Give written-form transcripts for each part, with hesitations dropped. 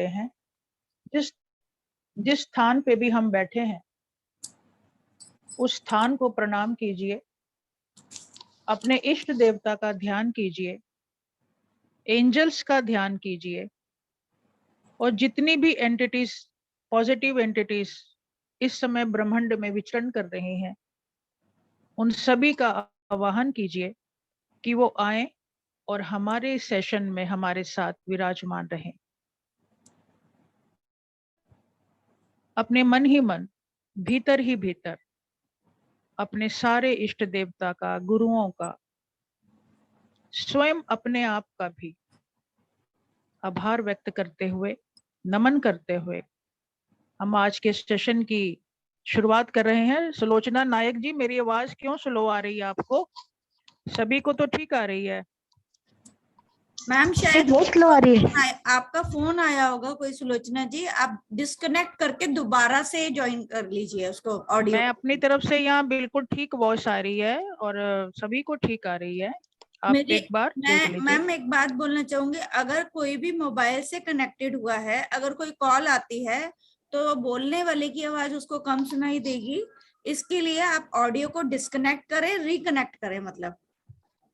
करते हैं, जिस जिस स्थान पे भी हम बैठे हैं उस स्थान को प्रणाम कीजिए, अपने इष्ट देवता का ध्यान कीजिए, एंजल्स का ध्यान कीजिए, और जितनी भी एंटिटीज, पॉजिटिव एंटिटीज इस समय ब्रह्मांड में विचरण कर रही हैं, उन सभी का आवाहन कीजिए कि वो आए और हमारे सेशन में हमारे साथ विराजमान रहें। अपने मन ही मन, भीतर ही भीतर अपने सारे इष्ट देवता का, गुरुओं का, स्वयं अपने आप का भी आभार व्यक्त करते हुए, नमन करते हुए हम आज के सेशन की शुरुआत कर रहे हैं। सुलोचना नायक जी, मेरी आवाज क्यों स्लो आ रही है आपको? सभी को तो ठीक आ रही है। मैम शायद बहुत स्लो आ रही है। आपका फोन आया होगा कोई। सुलोचना जी, आप डिस्कनेक्ट करके दोबारा से ज्वाइन कर लीजिए उसको, ऑडियो। मैं अपनी तरफ से यहाँ बिल्कुल ठीक वॉइस आ रही है और सभी को ठीक आ रही है। आप एक बार देख लीजिए। मैम एक बात बोलना चाहूंगी, अगर कोई भी मोबाइल से कनेक्टेड हुआ है, अगर कोई कॉल आती है तो बोलने वाले की आवाज उसको कम सुनाई देगी। इसके लिए आप ऑडियो को डिस्कनेक्ट करें, रिकनेक्ट करें, मतलब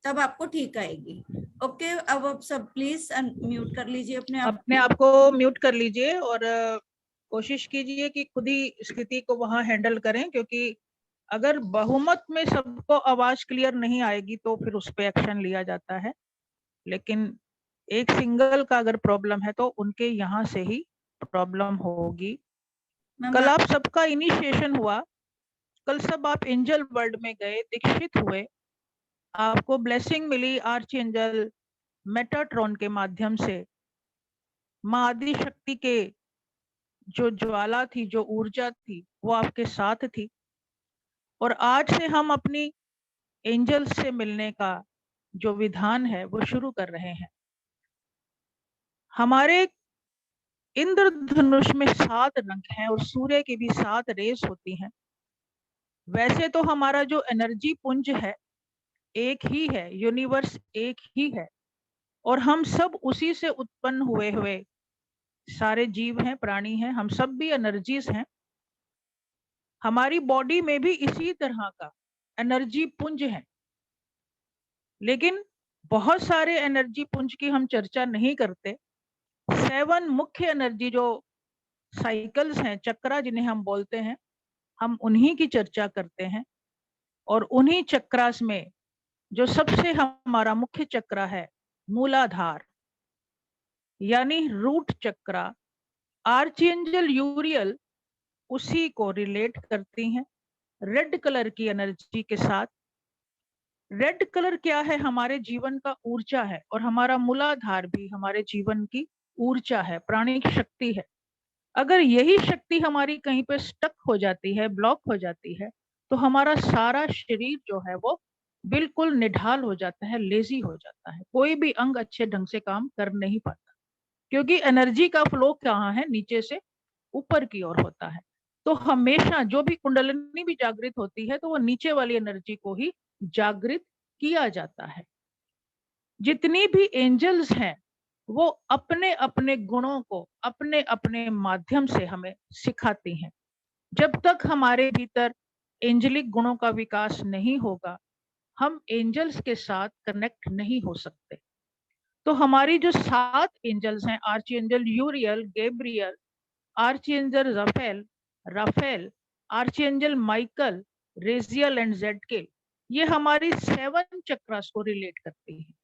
तब आपको ठीक आएगी। ओके, अब आप सब प्लीज म्यूट कर लीजिए अपने आप को म्यूट कर लीजिए और कोशिश कीजिए कि खुद ही स्थिति को वहां हैंडल करें, क्योंकि अगर बहुमत में सबको आवाज क्लियर नहीं आएगी तो फिर उस पर एक्शन लिया जाता है, लेकिन एक सिंगल का अगर प्रॉब्लम है तो उनके यहाँ से ही प्रॉब्लम होगी। कल आप सबका इनिशिएशन हुआ, कल सब आप एंजल वर्ल्ड में गए, दीक्षित हुए, आपको ब्लेसिंग मिली आर्च एंजल मेटाट्रॉन के माध्यम से। माँ आदि शक्ति के जो ज्वाला थी, जो ऊर्जा थी, वो आपके साथ थी। और आज से हम अपनी एंजल से मिलने का जो विधान है वो शुरू कर रहे हैं। हमारे इंद्रधनुष में 7 रंग हैं और सूर्य की भी 7 रेस होती हैं। वैसे तो हमारा जो एनर्जी पुंज है एक ही है, यूनिवर्स एक ही है, और हम सब उसी से उत्पन्न हुए हुए सारे जीव हैं, प्राणी हैं, हम सब भी एनर्जीज हैं। हमारी बॉडी में भी इसी तरह का एनर्जी पुंज है, लेकिन बहुत सारे एनर्जी पुंज की हम चर्चा नहीं करते। 7 मुख्य एनर्जी जो साइकिल्स हैं, चक्रा जिन्हें हम बोलते हैं, हम उन्हीं की चर्चा करते हैं। और उन्हीं चक्रास में जो सबसे हमारा मुख्य चक्रा है, मूलाधार यानी रूट चक्रा, आर्चएंजल यूरियल उसी को रिलेट करती हैं रेड कलर की एनर्जी के साथ। रेड कलर क्या है? हमारे जीवन का ऊर्जा है, और हमारा मूलाधार भी हमारे जीवन की ऊर्जा है, प्राणिक शक्ति है। अगर यही शक्ति हमारी कहीं पे स्टक हो जाती है, ब्लॉक हो जाती है, तो हमारा सारा शरीर जो है वो बिल्कुल निढाल हो जाता है, लेजी हो जाता है, कोई भी अंग अच्छे ढंग से काम कर नहीं पाता, क्योंकि एनर्जी का फ्लो कहाँ है? नीचे से ऊपर की ओर होता है। तो हमेशा जो भी कुंडलिनी भी जागृत होती है तो वो नीचे वाली एनर्जी को ही जागृत किया जाता है। जितनी भी एंजल्स हैं वो अपने अपने गुणों को अपने अपने माध्यम से हमें सिखाती हैं। जब तक हमारे भीतर एंजलिक गुणों का विकास नहीं होगा, हम एंजल्स के साथ कनेक्ट नहीं हो सकते। तो हमारी जो 7 एंजल्स हैं, आर्चएंजल यूरियल, गैब्रियल, आर्चएंजल राफेल, आर्चएंजल माइकल, रेजियल एंड जेडकेल, ये हमारी 7 चक्रास को रिलेट करती है।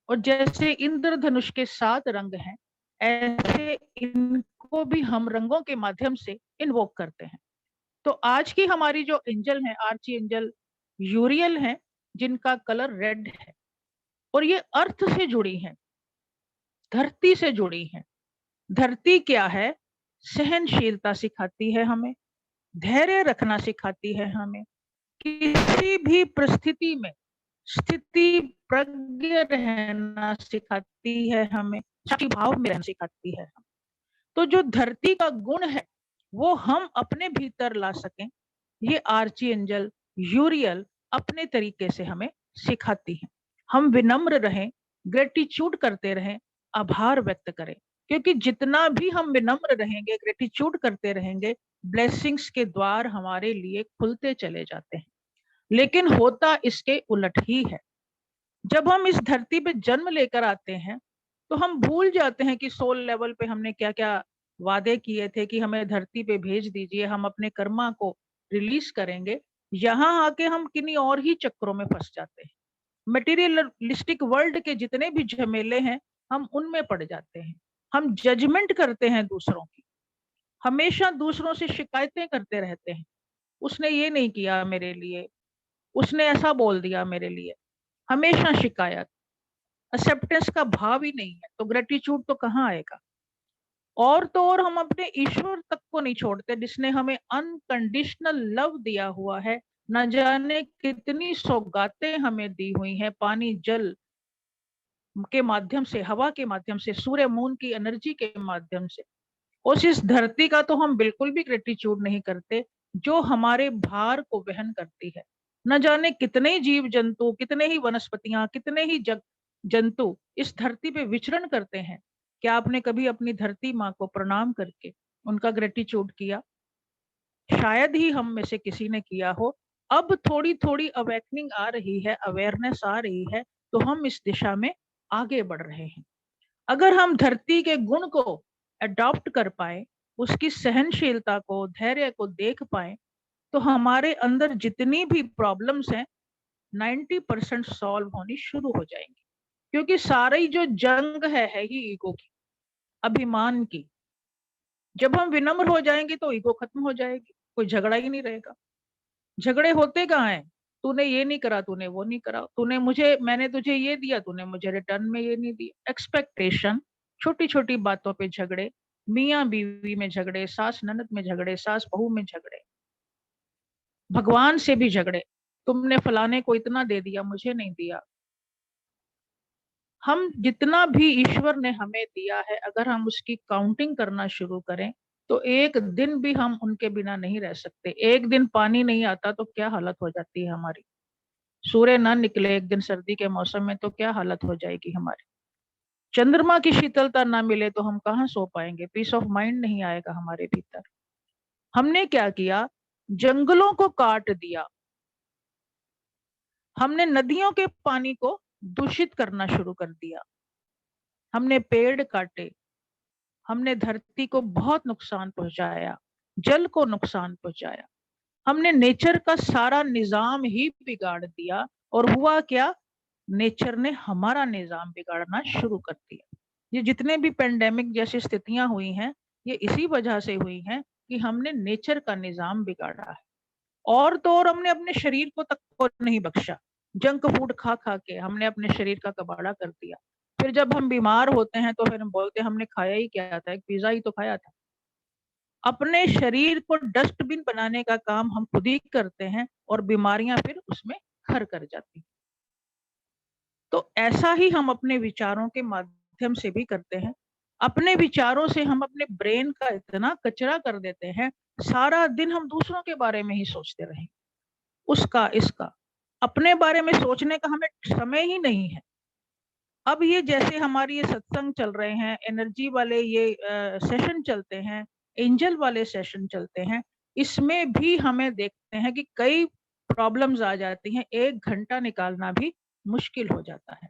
और जैसे इंद्रधनुष के 7 रंग हैं, ऐसे इनको भी हम रंगों के माध्यम से इन्वोक करते हैं। तो आज की हमारी जो एंजल है, आर्ची एंजल यूरियल है, जिनका कलर रेड है, और ये अर्थ से जुड़ी है, धरती से जुड़ी है। धरती क्या है? सहनशीलता सिखाती है हमें, धैर्य रखना सिखाती है हमें, किसी भी परिस्थिति में स्थिति प्रज्ञ रहना सिखाती है हमें, शांति भाव में रहना सिखाती है। तो जो धरती का गुण है वो हम अपने भीतर ला सकें, ये आर्ची एंजल यूरियल अपने तरीके से हमें सिखाती है। हम विनम्र रहें, ग्रेटिट्यूड करते रहें, आभार व्यक्त करें, क्योंकि जितना भी हम विनम्र रहेंगे, ग्रेटिट्यूड करते रहेंगे, ब्लेसिंग्स के द्वार हमारे लिए खुलते चले जाते हैं। लेकिन होता इसके उलट ही है। जब हम इस धरती पे जन्म लेकर आते हैं तो हम भूल जाते हैं कि सोल लेवल पे हमने क्या क्या वादे किए थे कि हमें धरती पे भेज दीजिए, हम अपने कर्मा को रिलीज करेंगे। यहाँ आके हम किन्हीं और ही चक्रों में फंस जाते हैं। मटेरियलिस्टिक वर्ल्ड के जितने भी झमेले हैं, हम उनमें पड़ जाते हैं। हम जजमेंट करते हैं दूसरों की, हमेशा दूसरों से शिकायतें करते रहते हैं। उसने ये नहीं किया मेरे लिए, उसने ऐसा बोल दिया मेरे लिए, हमेशा शिकायत। एक्सेप्टेंस का भाव ही नहीं है तो ग्रेटिट्यूड तो कहाँ आएगा। और तो और हम अपने ईश्वर तक को नहीं छोड़ते जिसने हमें अनकंडीशनल लव दिया हुआ है। न जाने कितनी सौगातें हमें दी हुई हैं, पानी जल के माध्यम से, हवा के माध्यम से, सूर्य मून की एनर्जी के माध्यम से। उस इस धरती का तो हम बिल्कुल भी ग्रेटिट्यूड नहीं करते जो हमारे भार को वहन करती है। न जाने कितने ही जीव जंतु, कितने ही वनस्पतियां, कितने ही जंतु इस धरती पे विचरण करते हैं। क्या आपने कभी अपनी धरती माँ को प्रणाम करके उनका ग्रेटिट्यूड किया? शायद ही हम में से किसी ने किया हो। अब थोड़ी थोड़ी अवेकनिंग आ रही है, अवेयरनेस आ रही है, तो हम इस दिशा में आगे बढ़ रहे हैं। अगर हम धरती के गुण को अडॉप्ट कर पाए, उसकी सहनशीलता को, धैर्य को देख पाए, तो हमारे अंदर जितनी भी प्रॉब्लम्स हैं 90% सॉल्व होनी शुरू हो जाएंगी। क्योंकि सारी जो जंग है ही ईगो की, अभिमान की। जब हम विनम्र हो जाएंगे तो ईगो खत्म हो जाएगी, कोई झगड़ा ही नहीं रहेगा। झगड़े होते कहाँ हैं? तूने ये नहीं करा, तूने वो नहीं करा, तूने मुझे, मैंने तुझे ये दिया, तूने मुझे रिटर्न में ये नहीं दिया। एक्सपेक्टेशन, छोटी छोटी बातों पे झगड़े, मियाँ बीवी में झगड़े, सास ननद में झगड़े, सास बहू में झगड़े, भगवान से भी झगड़े। तुमने फलाने को इतना दे दिया, मुझे नहीं दिया। हम जितना भी ईश्वर ने हमें दिया है, अगर हम उसकी काउंटिंग करना शुरू करें तो एक दिन भी हम उनके बिना नहीं रह सकते। एक दिन पानी नहीं आता तो क्या हालत हो जाती है हमारी। सूर्य ना निकले एक दिन सर्दी के मौसम में तो क्या हालत हो जाएगी हमारी। चंद्रमा की शीतलता ना मिले तो हम कहाँ सो पाएंगे, पीस ऑफ माइंड नहीं आएगा हमारे भीतर। हमने क्या किया? जंगलों को काट दिया, हमने नदियों के पानी को दूषित करना शुरू कर दिया, हमने पेड़ काटे, हमने धरती को बहुत नुकसान पहुंचाया, जल को नुकसान पहुंचाया। हमने नेचर का सारा निजाम ही बिगाड़ दिया। और हुआ क्या? नेचर ने हमारा निजाम बिगाड़ना शुरू कर दिया। ये जितने भी पेंडेमिक जैसी स्थितियां हुई हैं, ये इसी वजह से हुई हैं कि हमने नेचर का निजाम बिगाड़ा है। और तो और हमने अपने शरीर को तक को नहीं बख्शा। जंक फूड खा खा के हमने अपने शरीर का कबाड़ा कर दिया। फिर जब हम बीमार होते हैं तो फिर हम बोलते हैं हमने खाया ही क्या था, एक पिज्जा ही तो खाया था। अपने शरीर को डस्टबिन बनाने का काम हम खुद ही करते हैं और बीमारियां फिर उसमें घर कर जाती। तो ऐसा ही हम अपने विचारों के माध्यम से भी करते हैं। अपने विचारों से हम अपने ब्रेन का इतना कचरा कर देते हैं, सारा दिन हम दूसरों के बारे में ही सोचते रहे, उसका इसका। अपने बारे में सोचने का हमें समय ही नहीं है। अब ये जैसे हमारी ये सत्संग चल रहे हैं, एनर्जी वाले ये सेशन चलते हैं, एंजल वाले सेशन चलते हैं, इसमें भी हमें देखते हैं कि कई प्रॉब्लम्स आ जाती हैं, 1 घंटा निकालना भी मुश्किल हो जाता है।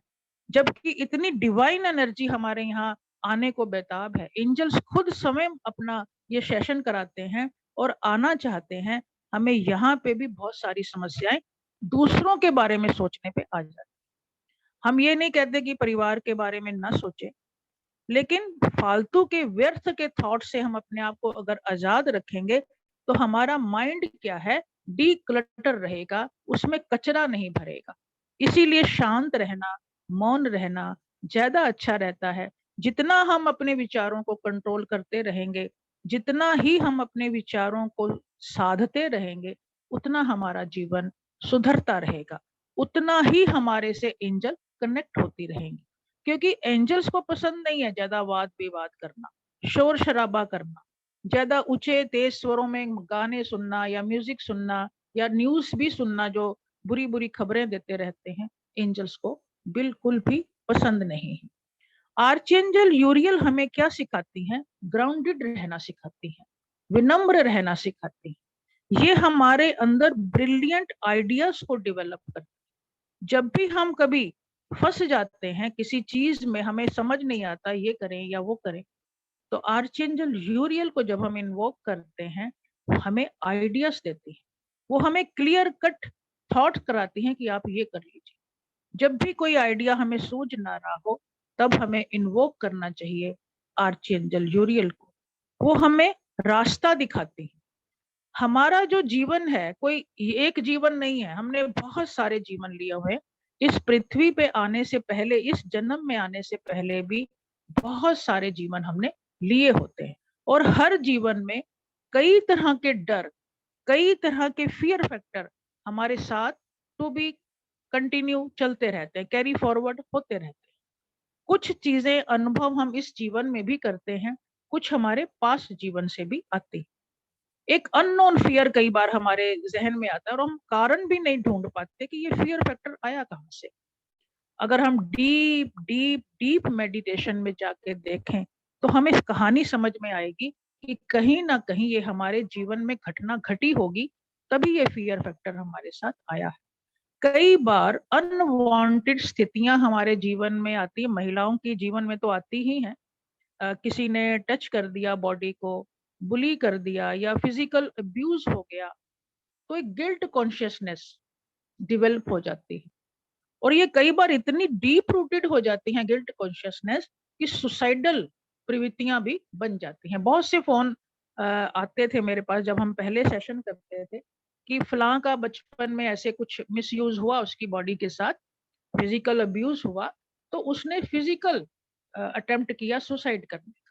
जबकि इतनी डिवाइन एनर्जी हमारे यहाँ आने को बेताब है। एंजल्स खुद समय अपना ये सेशन कराते हैं और आना चाहते हैं। हमें यहाँ पे भी बहुत सारी समस्याएं दूसरों के बारे में सोचने पे आ जाती। हम ये नहीं कहते कि परिवार के बारे में ना सोचें, लेकिन फालतू के व्यर्थ के थॉट से हम अपने आप को अगर आजाद रखेंगे तो हमारा माइंड क्या है, डीक्लटर रहेगा, उसमें कचरा नहीं भरेगा। इसीलिए शांत रहना, मौन रहना ज्यादा अच्छा रहता है। जितना हम अपने विचारों को कंट्रोल करते रहेंगे, जितना ही हम अपने विचारों को साधते रहेंगे, उतना हमारा जीवन सुधरता रहेगा, उतना ही हमारे से एंजल कनेक्ट होती रहेंगी। क्योंकि एंजल्स को पसंद नहीं है ज्यादा वाद विवाद करना, शोर शराबा करना, ज्यादा ऊंचे तेज स्वरों में गाने सुनना या म्यूजिक सुनना या न्यूज भी सुनना जो बुरी बुरी खबरें देते रहते हैं। एंजल्स को बिल्कुल भी पसंद नहीं है। आर्चेंजल यूरियल हमें क्या सिखाती हैं? ग्राउंडेड रहना सिखाती हैं, विनम्र रहना सिखाती हैं। ये हमारे अंदर ब्रिलियंट आइडियाज को डेवलप करती है। जब भी हम कभी फंस जाते हैं किसी चीज में, हमें समझ नहीं आता ये करें या वो करें, तो आर्चेंजल यूरियल को जब हम इन्वोक करते हैं, वो हमें आइडियाज देती है, वो हमें क्लियर कट थॉट कराती हैं कि आप ये कर लीजिए। जब भी कोई आइडिया हमें सूझ ना रहा हो, तब हमें इन्वोक करना चाहिए आर्चेंजल यूरियल को। वो हमें रास्ता दिखाती है। हमारा जो जीवन है कोई एक जीवन नहीं है, हमने बहुत सारे जीवन लिए हुए हैं। इस पृथ्वी पे आने से पहले, इस जन्म में आने से पहले भी बहुत सारे जीवन हमने लिए होते हैं। और हर जीवन में कई तरह के डर, कई तरह के फियर फैक्टर हमारे साथ टू बी कंटिन्यू चलते रहते हैं, कैरी फॉरवर्ड होते रहते हैं। कुछ चीजें, अनुभव हम इस जीवन में भी करते हैं, कुछ हमारे पास्ट जीवन से भी आती है। एक अननोन फियर कई बार हमारे जहन में आता है और हम कारण भी नहीं ढूंढ पाते कि ये फियर फैक्टर आया कहाँ से। अगर हम डीप डीप डीप मेडिटेशन में जाके देखें, तो हमें इस कहानी समझ में आएगी कि कहीं ना कहीं ये हमारे जीवन में घटना घटी होगी, तभी ये फियर फैक्टर हमारे साथ आया है। कई बार अनवांटेड स्थितियां हमारे जीवन में आती है, महिलाओं के जीवन में तो आती ही हैं। किसी ने टच कर दिया बॉडी को, बुली कर दिया या फिजिकल अब्यूज हो गया, तो एक गिल्ट कॉन्शियसनेस डेवलप हो जाती है। और ये कई बार इतनी डीप रूटेड हो जाती हैं गिल्ट कॉन्शियसनेस, कि सुसाइडल प्रवृत्तियां भी बन जाती हैं। बहुत से फोन आते थे मेरे पास जब हम पहले सेशन करते थे कि फलां का बचपन में ऐसे कुछ मिसयूज हुआ उसकी बॉडी के साथ, फिजिकल अब्यूज हुआ, तो उसने फिजिकल अटेम्प्ट किया सुसाइड करने का।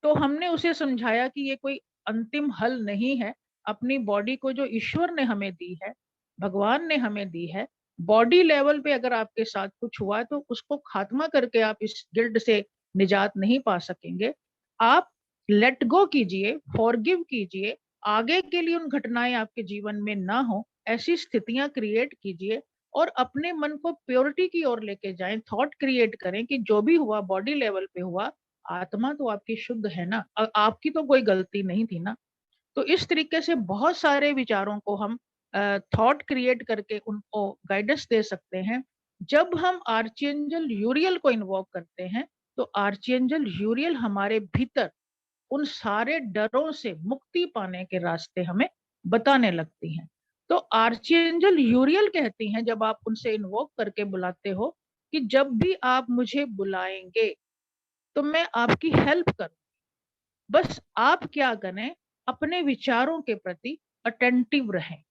तो हमने उसे समझाया कि ये कोई अंतिम हल नहीं है। अपनी बॉडी को जो ईश्वर ने हमें दी है, भगवान ने हमें दी है, बॉडी लेवल पे अगर आपके साथ कुछ हुआ है तो उसको खात्मा करके आप इस गिल्ट से निजात नहीं पा सकेंगे। आप लेट गो कीजिए, फॉरगिव कीजिए, आगे के लिए उन घटनाएं आपके जीवन में ना हो, ऐसी स्थितियां क्रिएट कीजिए और अपने मन को प्योरिटी की ओर लेके जाएं। थॉट क्रिएट करें कि जो भी हुआ बॉडी लेवल पे हुआ, आत्मा तो आपकी शुद्ध है ना, आपकी तो कोई गलती नहीं थी ना। तो इस तरीके से बहुत सारे विचारों को हम थॉट क्रिएट करके उनको गाइडेंस दे सकते हैं। जब हम आर्चेंजल यूरियल को इन्वोक करते हैं, तो आर्चेंजल यूरियल हमारे भीतर उन सारे डरों से मुक्ति पाने के रास्ते हमें बताने लगती हैं। तो आर्चेंजल यूरियल कहती हैं, जब आप उनसे इन्वोक करके बुलाते हो, कि जब भी आप मुझे बुलाएंगे तो मैं आपकी हेल्प करूं। बस आप क्या करें, अपने विचारों के प्रति अटेंटिव रहें,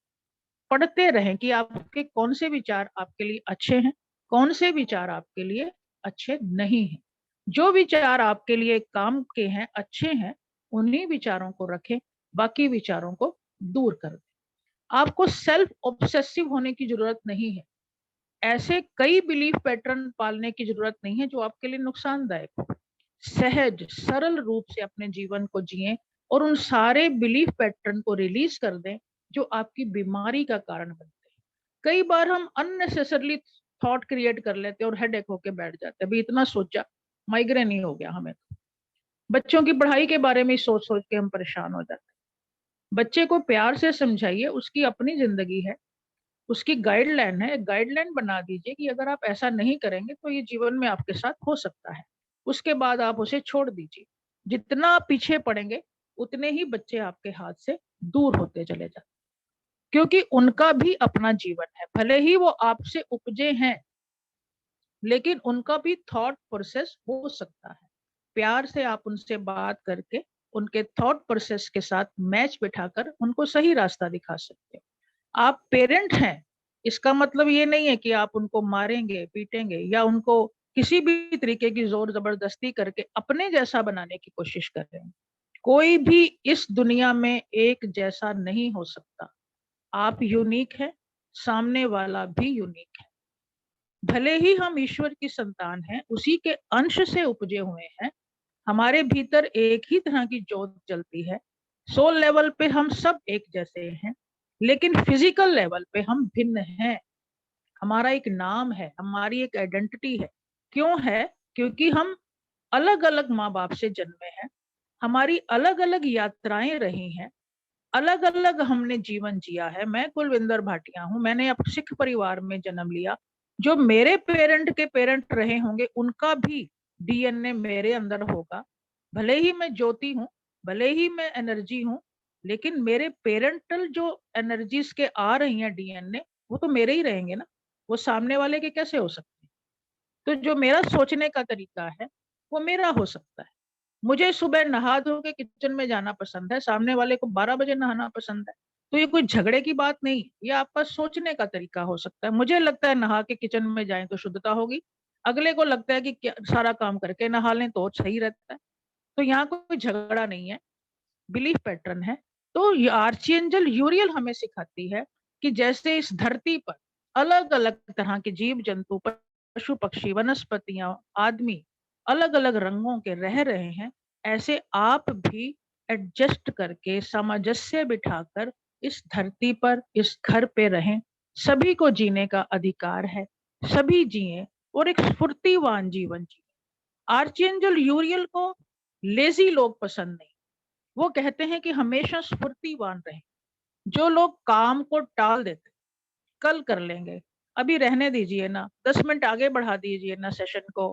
पढ़ते रहें कि आपके कौन से विचार आपके लिए अच्छे हैं, कौन से विचार आपके लिए अच्छे नहीं हैं। जो विचार आपके लिए काम के हैं, अच्छे हैं, उन्हीं विचारों को रखें, बाकी विचारों को दूर कर दें। आपको सेल्फ ऑब्सेसिव होने की जरूरत नहीं है। ऐसे कई बिलीफ पैटर्न पालने की जरूरत नहीं है जो आपके लिए नुकसानदायक हो। सहज सरल रूप से अपने जीवन को जिएं और उन सारे बिलीफ पैटर्न को रिलीज कर दें जो आपकी बीमारी का कारण बनते हैं। कई बार हम अननेसेसरली थॉट क्रिएट कर लेते हैं और हेडेक होके बैठ जाते हैं, अभी इतना सोचा माइग्रेन ही हो गया हमें तो। बच्चों की पढ़ाई के बारे में सोच सोच के हम परेशान हो जाते हैं। बच्चे को प्यार से समझाइए, उसकी अपनी जिंदगी है, उसकी गाइडलाइन है, गाइडलाइन बना दीजिए कि अगर आप ऐसा नहीं करेंगे तो ये जीवन में आपके साथ हो सकता है। उसके बाद आप उसे छोड़ दीजिए। जितना आप पीछे पड़ेंगे, उतने ही बच्चे आपके हाथ से दूर होते चले जाते, क्योंकि उनका भी अपना जीवन है। भले ही वो आपसे उपजे हैं, लेकिन उनका भी थॉट प्रोसेस हो सकता है। प्यार से आप उनसे बात करके उनके थॉट प्रोसेस के साथ मैच बिठाकर उनको सही रास्ता दिखा सकते हो। आप पेरेंट हैं, इसका मतलब ये नहीं है कि आप उनको मारेंगे, पीटेंगे या उनको किसी भी तरीके की जोर जबरदस्ती करके अपने जैसा बनाने की कोशिश कर रहे हैं। कोई भी इस दुनिया में एक जैसा नहीं हो सकता। आप यूनिक है, सामने वाला भी यूनिक है। भले ही हम ईश्वर की संतान हैं, उसी के अंश से उपजे हुए हैं, हमारे भीतर एक ही तरह की ज्योत जलती है। सोल लेवल पे हम सब एक जैसे हैं, लेकिन फिजिकल लेवल पे हम भिन्न हैं। हमारा एक नाम है, हमारी एक आइडेंटिटी है। क्यों है? क्योंकि हम अलग अलग माँ बाप से जन्मे हैं, हमारी अलग अलग यात्राएं रही हैं, अलग अलग हमने जीवन जिया है। मैं कुलविंदर भाटिया हूँ, मैंने अब सिख परिवार में जन्म लिया। जो मेरे पेरेंट के पेरेंट रहे होंगे उनका भी डीएनए मेरे अंदर होगा। भले ही मैं ज्योति हूँ, भले ही मैं एनर्जी हूँ, लेकिन मेरे पेरेंटल जो एनर्जीज के आ रही हैं डीएनए, वो तो मेरे ही रहेंगे ना, वो सामने वाले के कैसे हो सकते हैं। तो जो मेरा सोचने का तरीका है वो मेरा हो सकता है। मुझे सुबह नहा धो के किचन में जाना पसंद है, सामने वाले को 12 बजे नहाना पसंद है। तो ये कोई झगड़े की बात नहीं है, ये आपका सोचने का तरीका हो सकता है। मुझे लगता है नहा के किचन में जाएं तो शुद्धता होगी, अगले को लगता है कि सारा काम करके नहा लें तो सही रहता है। तो यहाँ कोई झगड़ा नहीं है, बिलीफ पैटर्न है। तो ये आर्चएंजल यूरियल हमें सिखाती है कि जैसे इस धरती पर अलग अलग तरह के जीव जंतु, पशु पक्षी, वनस्पतियां, आदमी अलग अलग रंगों के रह रहे हैं, ऐसे आप भी एडजस्ट करके सामंजस्य बिठाकर इस धरती पर, इस घर पे रहें। सभी को जीने का अधिकार है, सभी जिए और एक स्फूर्तिवान जीवन जिए। आर्चएंजल यूरियल को लेजी लोग पसंद नहीं, वो कहते हैं कि हमेशा स्फूर्तिवान रहें। जो लोग काम को टाल देते, कल कर लेंगे, अभी रहने दीजिए ना, 10 मिनट आगे बढ़ा दीजिए ना सेशन को,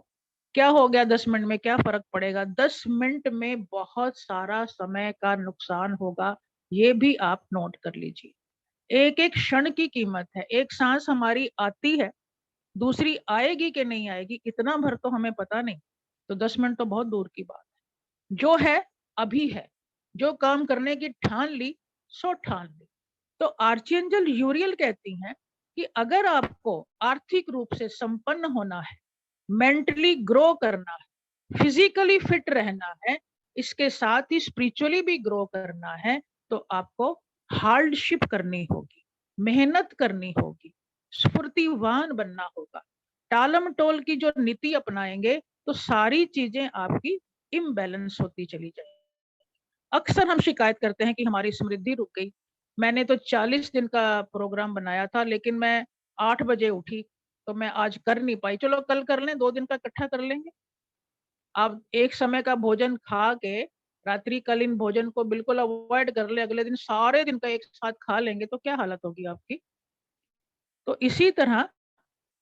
क्या हो गया 10 मिनट में, क्या फर्क पड़ेगा। 10 मिनट में बहुत सारा समय का नुकसान होगा, ये भी आप नोट कर लीजिए। एक एक क्षण की कीमत है। एक सांस हमारी आती है, दूसरी आएगी कि नहीं आएगी इतना भर तो हमें पता नहीं। तो 10 मिनट तो बहुत दूर की बात है। जो है अभी है, जो काम करने की ठान ली सो ठान ली। तो आर्चएंजल यूरियल कहती हैं कि अगर आपको आर्थिक रूप से संपन्न होना है, मेंटली ग्रो करना है, फिजिकली फिट रहना है, इसके साथ ही स्पिरिचुअली भी ग्रो करना है, तो आपको हार्डशिप करनी होगी, मेहनत करनी होगी, स्फूर्तिवान बनना होगा। टालम टोल की जो नीति अपनाएंगे तो सारी चीजें आपकी इम्बैलेंस होती चली जाएगी। अक्सर हम शिकायत करते हैं कि हमारी समृद्धि रुक गई। मैंने तो 40 दिन का प्रोग्राम बनाया था, लेकिन मैं 8 बजे उठी, तो मैं आज कर नहीं पाई। चलो कल कर लें, 2 दिन का इकट्ठा कर लेंगे। आप एक समय का भोजन खा के रात्रिकालीन भोजन को बिल्कुल अवॉइड कर ले, अगले दिन सारे दिन का एक साथ खा लेंगे तो क्या हालत होगी आपकी। तो इसी तरह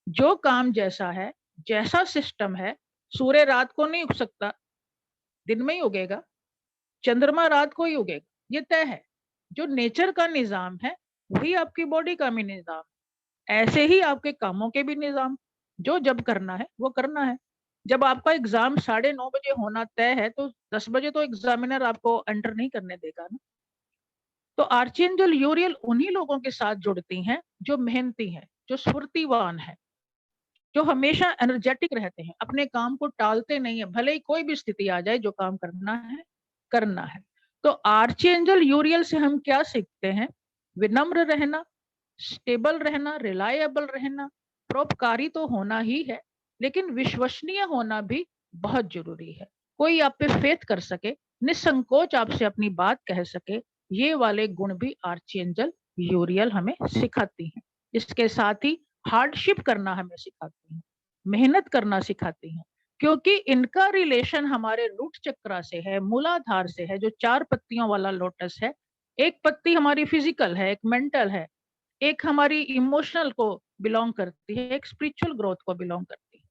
जो काम जैसा है, जैसा सिस्टम है, सूर्य रात को नहीं उग सकता, दिन में ही उगेगा। चंद्रमा रात को ही उगेगा, ये तय है। जो नेचर का निजाम है वही आपकी बॉडी का भी निजाम, ऐसे ही आपके कामों के भी निजाम। जो जब करना है वो करना है। जब आपका एग्जाम 9:30 बजे होना तय है तो 10 बजे तो एग्जामिनर आपको एंटर नहीं करने देगा ना। तो आर्चेंजल यूरियल उन्हीं लोगों के साथ जुड़ती हैं जो मेहनती हैं, जो स्फूर्तिवान है, जो हमेशा एनर्जेटिक रहते हैं, अपने काम को टालते नहीं है, भले ही कोई भी स्थिति आ जाए, जो काम करना है करना है। तो आर्चेंजल यूरियल से हम क्या सीखते हैं? विनम्र रहना, स्टेबल रहना, रिलायबल रहना। परोपकारी तो होना ही है, लेकिन विश्वसनीय होना भी बहुत जरूरी है। कोई आप पे फेथ कर सके, निसंकोच आपसे अपनी बात कह सके, ये वाले गुण भी आर्चेंजल यूरियल हमें सिखाती हैं। इसके साथ ही हार्डशिप करना हमें सिखाती हैं, मेहनत करना सिखाती हैं, क्योंकि इनका रिलेशन हमारे रूट चक्रा से है, मूलाधार से है, जो 4 पत्तियों वाला लोटस है। एक पत्ती हमारी फिजिकल है, एक मेंटल है, एक हमारी इमोशनल को बिलोंग करती है, एक स्पिरिचुअल ग्रोथ को बिलोंग करती है।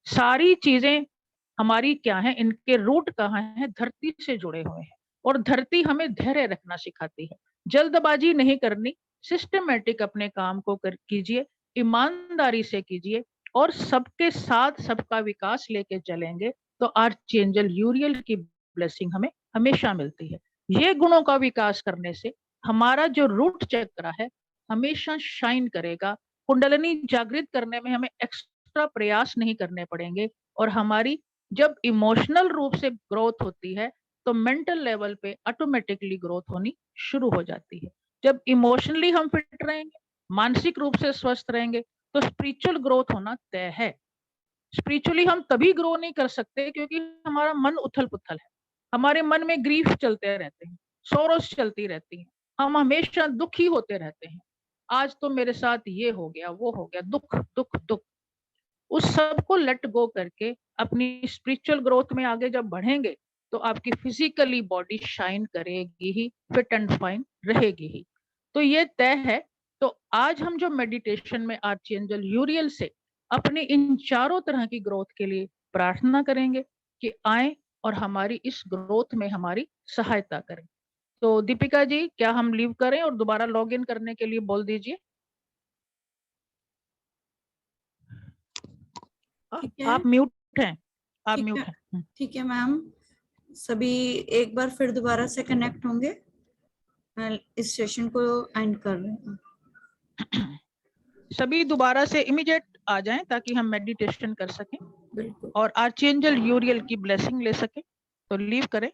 सारी चीजें हमारी क्या है, इनके रूट कहाँ है? धरती से जुड़े हुए हैं। और धरती हमें धैर्य रखना सिखाती है, जल्दबाजी नहीं करनी, सिस्टमेटिक अपने काम को कीजिए, ईमानदारी से कीजिए, और सबके साथ सबका विकास लेके चलेंगे तो आर्चएंजल यूरियल की ब्लेसिंग हमें हमेशा मिलती है। ये गुणों का विकास करने से हमारा जो रूट चक्र है हमेशा शाइन करेगा। कुंडलिनी जागृत करने में हमें एक्स्ट्रा प्रयास नहीं करने पड़ेंगे, और हमारी जब इमोशनल रूप से ग्रोथ होती है तो मेंटल लेवल पे ऑटोमेटिकली ग्रोथ होनी शुरू हो जाती है। जब इमोशनली हम फिट रहेंगे, मानसिक रूप से स्वस्थ रहेंगे, तो स्पिरिचुअल ग्रोथ होना तय है। स्पिरिचुअली हम तभी ग्रो नहीं कर सकते क्योंकि हमारा मन उथल पुथल है, हमारे मन में ग्रीफ चलते रहते हैं, सोरोस चलती रहती है, हम हमेशा दुखी होते रहते हैं। आज तो मेरे साथ ये हो गया, वो हो गया, दुख दुख दुख। उस सब को लेट गो करके अपनी स्पिरिचुअल ग्रोथ में आगे जब बढ़ेंगे तो आपकी फिजिकली बॉडी शाइन करेगी ही, फिट एंड फाइन रहेगी ही। तो ये तय है। तो आज हम जो मेडिटेशन में आर्चएंजल यूरियल से अपने इन चारों तरह की ग्रोथ के लिए प्रार्थना करेंगे कि आए और हमारी इस ग्रोथ में हमारी सहायता करें। तो दीपिका जी, क्या हम लीव करें और दोबारा लॉग इन करने के लिए बोल दीजिए। ठीक है, आप म्यूट हैं, आप ठीक म्यूट है, हैं। ठीक है मैम। सभी एक बार फिर दोबारा से कनेक्ट होंगे। मैं इस सेशन को एंड कर रही हूँ। सभी दोबारा से इमीडिएट आ जाएं ताकि हम मेडिटेशन कर सकें बिल्कुल। और आर्चएंजल यूरियल की ब्लेसिंग ले सकें। तो लीव करें।